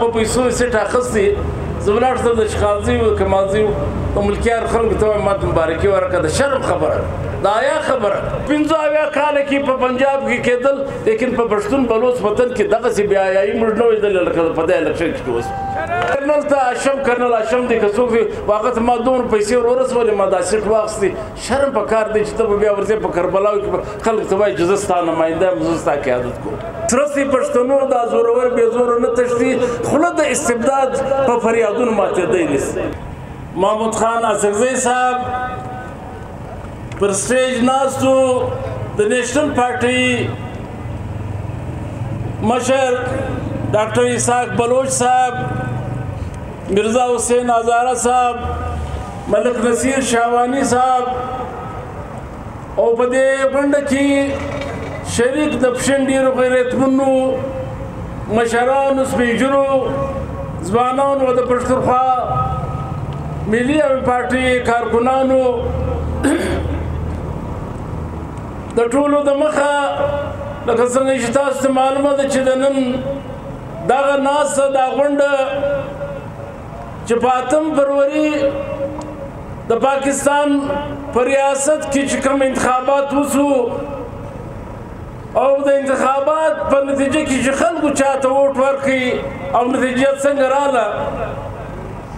په پیسو سیټ اخیستی زه ولاړ شم د شخازي و کمازي د ملکیار خلکو ته وایم ماته مبارکي ورکړه د شرم خبره د حیا خبره 75 کاله کې په پنجاب کې کېدل لیکن په پښتون بلوچ وطن کې دغسې بې حیایي موږ نه ولیدل لکه په دې الکشن کې اوس کرنل ته کرنل اشم دی که څوک وي واقعت ما دومره پیسې ورسولې ما دا سیټ واخیستې شرم په کار دی چې ته به بیا ورځې په کربلاو کې خلکو ته وایي چې زه ستا نماینده یم زه ستا قیادت کوم ترڅې پښتنو دا زورور بې زوره نه تښتي خوله د استبداد په فریادونو ماتېدی نشي محمود خان اڅکزی صاحب پر سټیج ناست و د نیشنل پارټي مشر ډاکټر اسحاق بلوچ صاحب مرزا حسین هزاره صاحب ملک نصیر شاوانی صاحب او په دې غونډه کې شریک د پښین ډېرو غیرتمنو مشرانو سپین ږیرو ځوانانو د پښتونخوا ملي پارټي کارکنانو د ټولو د مخه لکه څنګه چې تاسو ته معلومه ده چې د نن دغه ناسته دا غونډه چې په 8 فروری د پاکستان په ریاست کې چې کوم انتخابات وشو او د انتخابات په نتیجه کې چې خلکو چاته ووټ ورکړي او نتیجه څنګه راله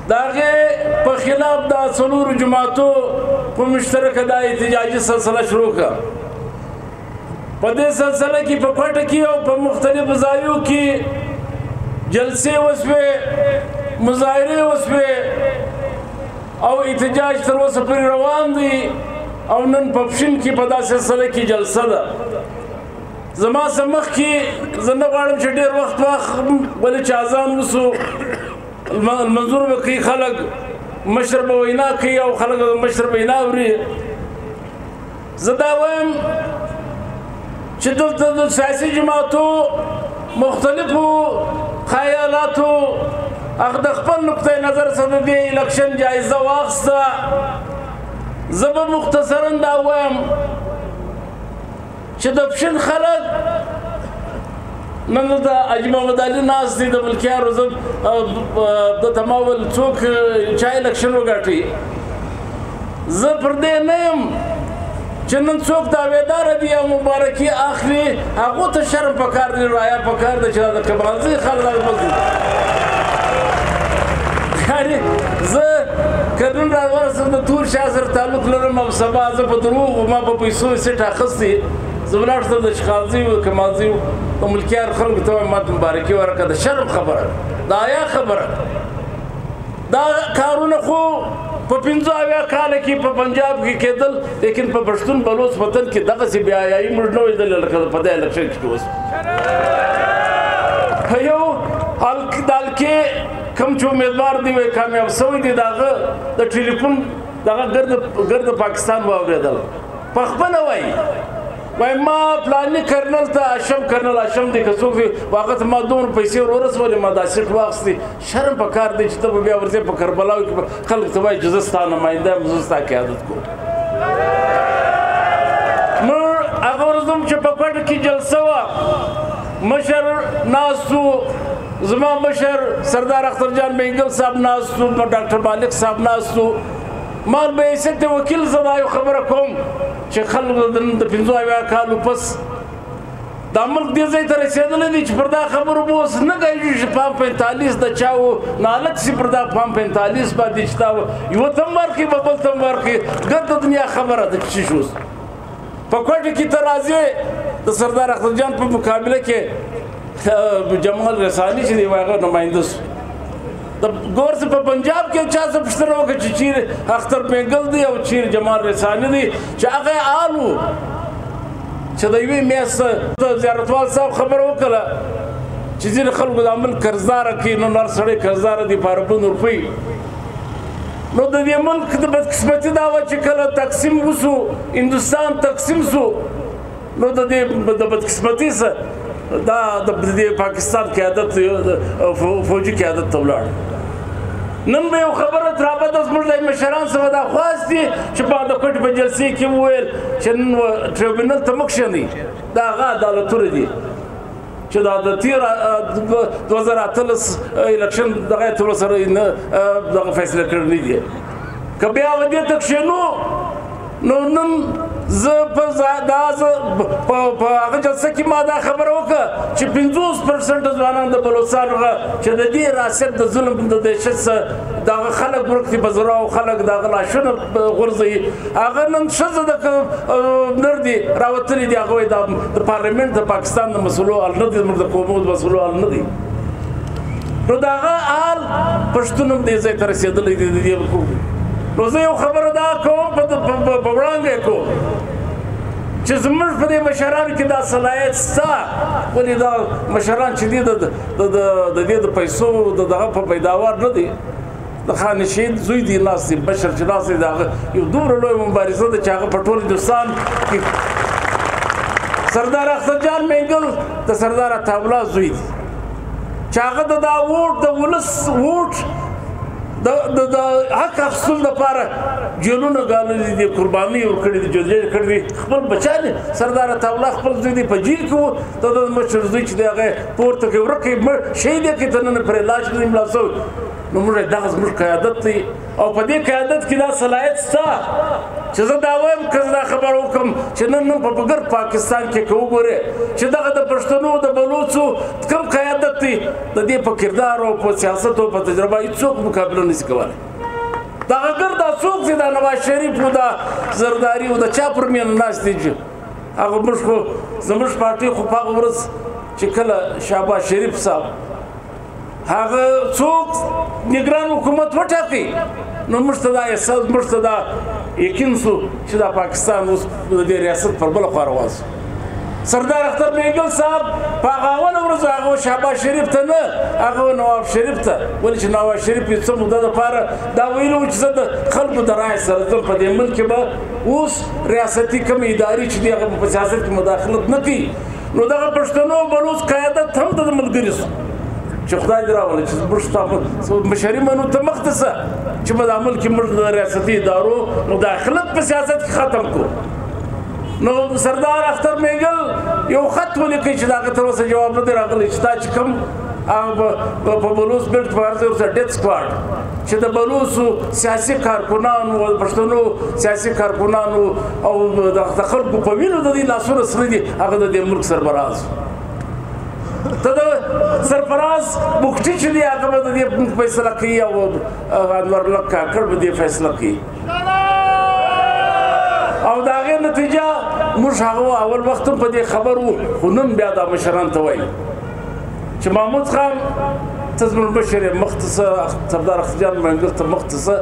د هغې په خلاف د څلورو جماعتو په مشترکه دا احتجاجي سلسله شروع کړه په دې سلسله کې په کوټه کې او په مختلفو ځایو کې جلسې وشوې مظاهرې وشوې او احتجاج تر اوسه پورې روان دی او نن په پښین کې په دا سلسله کې جلسه ده زما څه مخکې زه نه غواړم چې ډېر وخت واخلم ولې چې اذان وشو المنظور به کوي خلک مشر به وینا کوي او خلک مشر به وینا اوري زه دا وایم چې دلته د سیاسي جماعتو مختلفو خیالاتو هغه د خپل نقطه نظر سره د دې الکشن جایزه واخیسته زه به مختصرا دا وایم چې د پښین خلک نن د حاجي محمد علي ناست دی د ملکیارو زه د تماول څوک چا الکشن وګټي زه پر دې نه یم چې نن څوک دعویداره دي او مبارکي اخلي هغو ته شرم پکار دی رعایا پکار دی چې دا د کمالزي خلک یعنې زه که نن راورسم د تور شاه سره تعلق لرم او سبا زه په دروغو ما په پیسو سیټ اخیستی زه ولاړ شم د شخازي و کمازي د ملکیار خلکو ته وایم ماته مبارکي ورکړه د شرم خبره د حیا خبره دا کارونه خو په 75 کاله کې په پنجاب کې کېدل لیکن په پښتون بلوچ وطن کې دغسې بې حیایي موږ نه ولیدل لکه په دې الکشن کې اوس په یو دال کې کوم چې امیدوار دی وایي کامیاب سوی دی د هغه د ټلیفون دغه ګرد پاکستان واورېدل په خپله وایي ما پلاني کرنل ته کرنل اشم دی که څوک وي واقعت ما دومره پیسې ورسولې ما دا سیټ واخیستې شرم په کار دی چې ته به بیا ورځې په کربلاو کې خلکو ته وایي چې زه ستا نماینده یم زه ستا قیادت کوم نو هغه ورځ هم چې په کوټه کې جلسه وه مشر ناست و زما مشر سردار اخترجان مینګل صاحب ناست و ډاکټر مالک صاحب ناست و ما به حیثیت د وکیل زه دا یو خبره کوم چې خلکو د 75 کالو پس دا ملک دې ځای ته رسېدلی دی چې پر دا خبرو به اوس نه ګایږي چې پام 45 د چا و نالک سي پر دا پام 45 باندې چې تا یوه ته هم ورکړي به بل ته هم ورکړي ګرد د دنیا خبره ده چې شوس په کوټه کې ته راځې د سردار اخترجان په مقابله کې جمال رساني چې دی هغه نماینده سو د ګور څه په پنجاب کې چا څه پوښتنه وکړه چې چیرې اختر مینګل دی او چیرې جمال رساني دی چې هغه آل و چې د یوې میاشتې د زیارتوال صاحب خبره وکړه چې ځینې خلکو د عمل قرضداره کوي نن هر سړی قرضداره دی په اربونو روپۍ نو د دې ملک د بدقسمتي دا وه چې کله تقسیم وشو هندوستان تقسیم شو نو د دې د بدقسمتي څه دا د پاکستان قیادت فوجي قیادت ته ولاړ نن به یو خبره رابطه زموږ د مشران څخه دا خواست دي چې په د کوټې په جلسې کې وویل چې نن ټریبیونل ته مه کښېنئ دا هغه عدالتونه دي چې دا د تیر 2018 الیکشن دغه تر سره دغه فیصله کړی دی که بیا ودې تک شنو نو نن زه په هغه جلسه کې ما دا خبره وکړه چې 50% ځوانان د بلوچستان چې د دې راست د ظلم د دهشت دغه خلک ورک دي په زړه او خلک دغه لاشونه غورځوي هغه نن ښځه د نر دي راوتلي دي هغه د پارلمنټ د پاکستان د مسؤلو حل نه دي زموږ د قومو د مسؤلو حل نه دي نو د هغه حال پښتون هم دې ځای ته رسېدلی دی د دې نو زه یو خبره دا کوم په وړاندې کوم چې زموږ په دې مشرانو کې دا صلاحیت شته ولې دا مشران چې دي د دې د پیسو دغه په پیداوار نه دي د خانشین زوی دی ناست دی بشر چې ناست دی د هغه یو دومره لویه مبارزه ده چې هغه په ټول هندوستان کې سردار اخترجان مینګل د سردار عطاالله زوی دی چې هغه د دا ووټ د ولس ووټ د حق اخیستلو دپاره جیلونه ګاللي دي قربانۍ ورکړي دي جوړې کړي دي خپل بچیان سردار عطاالله خپل زوی دی په جیل کې و د مشر زوی چې دی هغه پورته کوي ورک شهید یې کړي ته نن پرې لاش نه دی مړه شوی نو موږ دغه زموږ قیادت دی او په دې قیادت کې دا صلاحیت شته چې زه دا وایم که زه دا خبره وکړم چې نن په بګر پاکستان کې که وګورې چې دغه د پښتنو د بلوڅو کوم قیادت دی د دې په کردار او په سیاست او په تجربه هېڅوک مقابله نشي کولی دغه ګر دا څوک چې دا نواز شریف و دا زرداري و د چا پر مینه ناست دي هغه موږ خو زموږ پارټۍ خو په هغه ورځ چې کله شهباز شریف صاحب هغه څوک نگران حکومت وټاکي نو موږ ته دا احساس موږ ته دا یقین شو چې دا پاکستان اوس د دې ریاست پر بله خوا روان شو سردار اختر مینګل صاحب په هغه اوله ورځ هغه شهباز شریف ته نه هغه نواب شریف ته ولې چې نواز شریف یې څه موده دپاره دا ویلي وو چې زه د خلکو د رایې سره ځم په دې ملک کې به اوس ریاستي کومې ادارې چې دي هغه په سیاست کې مداخلت نه کوي نو دغه پښتنو بلوڅ قیادت هم د ملګري شو چې خدای دې راولي چې موږ ستا مشري منو ته مخته شه چې په دا ملک کې موږ د ریاستي ادارو مداخلت په سیاست کې ختم کړو نو سردار اختر مینګل یو خط ولیکئ چې د هغه تر اوسه جواب نه دی راغلی چې تا چې کوم په بلوڅ بیلټ په هر ځای ورته ډیت سکواډ چې د بلوڅو سیاسي کارکنانو او پښتنو سیاسي کارکنانو او د خلکو په وینو د دې لاسونه سره دي هغه د دې ملک سربراز ته د سرفراز بوختي چې دی هغه به د دې فیصله کوي او انور الله کاکړ به دې فیصله کوي او د هغې نتیجه موږ هغه اول وخت هم په دې خبر وو خو نن بیا دا مشران ته وایي چې محمود خان ته زموږ مشر یې مخته شه سردار اخترجان مینګل ته مخته شه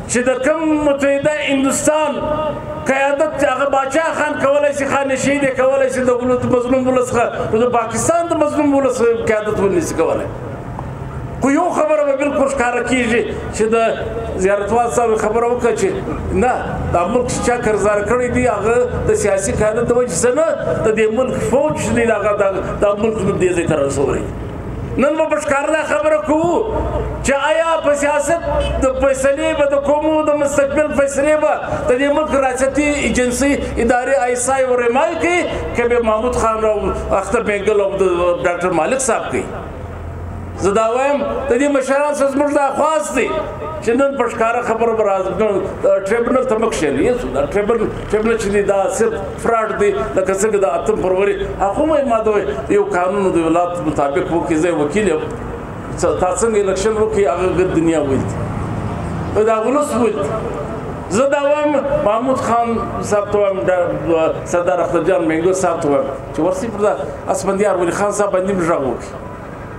چې د کوم متحده هندوستان قیادت هغه باچا خان کولی شي خانشین یې کولی شي د مظلوم ولس څخه نو د پاکستان د مظلوم ولس قیادت ونشي کولی خو یو خبره به بالکل ښکاره کېږي چې د زیارتوال صاحب خبره وکړه چې نه دا ملک چې چا قرضدار کړی دی هغه د سیاسي قیادت د وجې څه نه د دې ملک فوج چې دی هغه دا ملک دې ځای ته رسولی نن به په ښکاره دا خبره کوو چې آیا په سیاست د فیصلې به د کومو د مستقبل فیصلې به د دې ملک ریاستي ایجنسۍ ادارې ایسای او رمای کوي که به محمود خان او اختر مینګل او ډاکټر مالک صاحب کوي زه دا وایم د دې مشران څخه زموږ دا خواست دی چې نن په ښکاره خبره به ټریبونل ته مه کښېنو دا ټریبونل چې دی دا صرف فراډ دی لکه څنګه د 8 فروری هغه هم ما د یو قانون د ولایت مطابق وکړي زه وکیل یم تا څنګه الیکشن وکړي هغه ګرد دنیا ویلي دا ولس ویلي زه دا وایم محمود خان صاحب ته وایم سردار اخترجان مینګل صاحب ته وایم چې ورسي پر دا اسفندیار ولی خان صاحب باندې غږ وکړي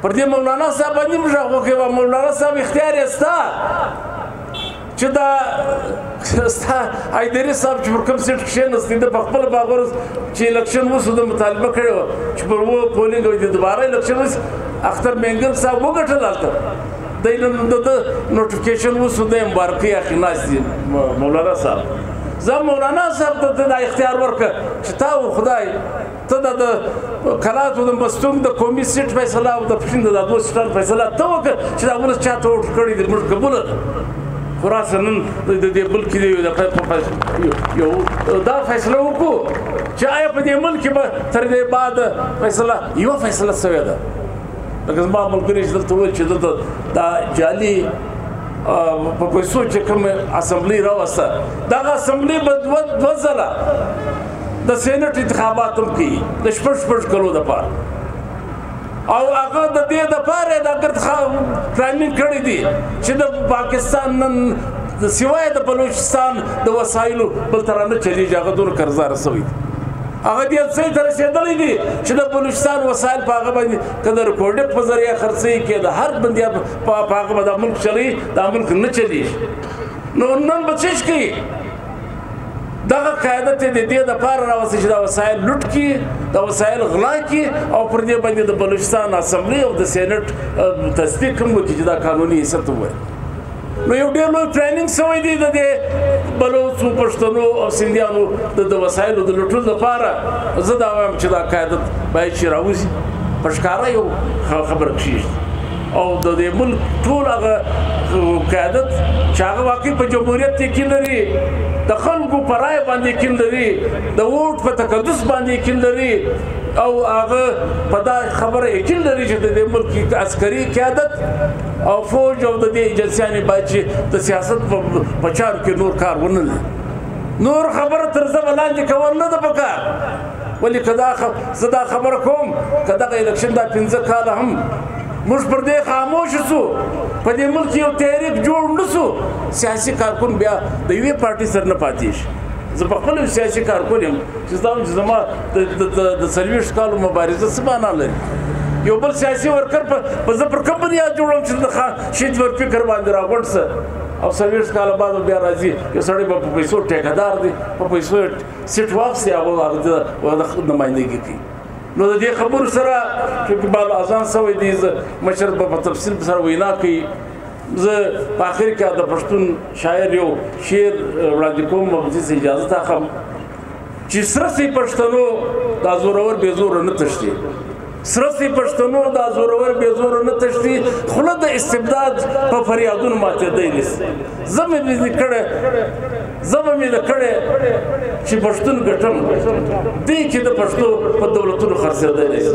پر دې مولانا صاحب باندې غږ وکړي مولانا صاحب اختیار یې شته چې دا ستا حیدري صاحب چې پر کوم سیټ کښېناستی ده په خپله به هغه ورځ چې الیکشن وشو ده مطالبه کړې وه چې پر پولینګ او دوباره الیکشن وشي اختر مینګل صاحب وګټل هلته دی نن د نوټیفیکیشن وشو دی مبارکۍ اخلي ناست دي مولانا صاحب زه مولانا صاحب ته دا اختیار ورکړه چې تا و خدای ته د کلاتو د مستون د قومي سیټ فیصله او د پښین د دوه سیټانو فیصله ته وکړه چې دا ولس چا ته ووټ کړی دی موږ قبوله ده خو راسه نن د دې بل کې یو دا فیصله وکړو چې آیا په دې ملک کې به تر دې بعد فیصله یوه فیصله سوې ده. لکه زما ملګري چې دلته وویل چې دلته دا جعلي په پیسو چې کوم اسمبلي راوسته، دغه اسمبلي به دوه ځله د سینټ انتخابات هم کوي د شپږ کلو دپاره، او هغه د دې دپاره د ګرد پلانینګ کړی دی چې د پاکستان نن د سوای د بلوچستان د وسایلو بل ته رانه چلېږي، هغه دونه قرضداره سوی دی. هغه دې ځای ته رسېدلی دي چې د بلوچستان وسایل په هغه باندې که د ریکورډک په ذریعه خرڅوي کې د هر بندیا په هغه به دا ملک چلوي، دا ملک نه چلېږي. نو نن به څه کوي؟ دغه قیادت یې د دې دپاره راوستي چې دا وسایل لوټ کړي، دا وسایل غلا کړي او پر دې باندې د بلوچستان اسمبلي او د سینټ تصدیق هم وکړي چې دا قانوني حیثیت ووایي. نو یو ډېر لوی پلانینګ سوی دی د دې بلوڅو، پښتنو او سندیانو د وسایلو د لوټلو لپاره. زه دا وایم چې دا قیادت باید چې راوځي په ښکاره یو خبره کښېږدي او د دې ملک ټول هغه قیادت چې هغه واقعي په جمهوریت یقین لري، د خلکو په رایه باندې یقین لري، د ووټ په تقدس باندې یقین لري، او هغه په دا خبره یقین لري چې د دې ملک عسکري قیادت او فوج او د دې ایجنسیانې باید چې د سیاست په چارو کې نور کار ونه لري. نور خبره تر ځبه لاندې کول نه ده پکار. ولې که زه دا خبره کوم که دغه الکشن دا 15 کاله هم موږ پر دې خاموش سو، په دې ملک یو تحریک جوړ نه سو، سیاسي کارکون بیا د یوې پارټي سره نه پاتې شي. زه په خپل یو سیاسي کارکون یم چې زما د 40 کالو مبارزه څه معنا لري. یو بل سیاسي ورکر په زه پر کوم بنیاد جوړم چې د شهید ورفکر باندې راغونډ سه او 40 کاله بعد بیا راځي یو سړی به په پیسو ټیکهدار دی، په پیسو سیټ واخیستې هغه د نمایندګي کوي. نو د دې خبرو سره چې بعد اذان سوی دی، مشر به په تفصیل سره وینا کوي. زه په آخر کې د پښتون شاعر یو شعر وړاندې کوم، مبزي اجازه اخلم چې سرسي پښتنو دا زورور بې زوره نه تښتي، سرسي پښتنو دا زورور بې زوره نه تښتي، خوله د استبداد په فریادونو ماتېدی نسي. زه مې کړی چې پښتون ګټم، دې کې د پښتو په دولتونو خرڅېدی نسي.